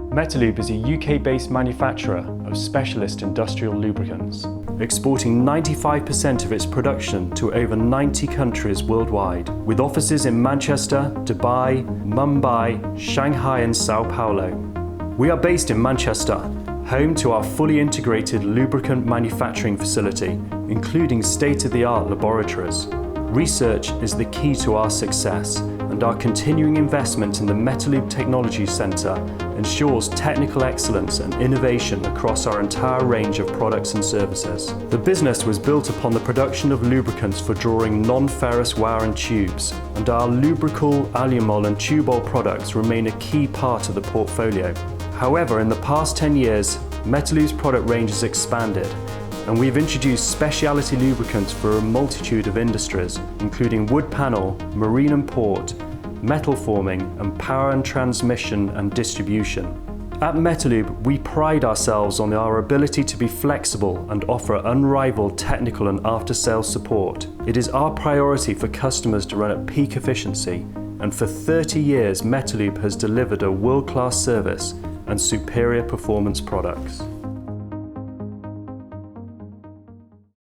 Metalube is a UK-based manufacturer of specialist industrial lubricants, exporting 95% of its production to over 90 countries worldwide, with offices in Manchester, Dubai, Mumbai, Shanghai and Sao Paulo. We are based in Manchester, home to our fully integrated lubricant manufacturing facility, including state-of-the-art laboratories. Research is the key to our success, and our continuing investment in the Metalube Technology Centre ensures technical excellence and innovation across our entire range of products and services. The business was built upon the production of lubricants for drawing non-ferrous wire and tubes, and our lubrical, alumol and tubol products remain a key part of the portfolio. However, in the past 10 years, Metalube's product range has expanded, and we've introduced speciality lubricants for a multitude of industries, including wood panel, marine and port, metal forming, and power and transmission and distribution. At Metalube, we pride ourselves on our ability to be flexible and offer unrivaled technical and after-sales support. It is our priority for customers to run at peak efficiency, and for 30 years, Metalube has delivered a world-class service and superior performance products.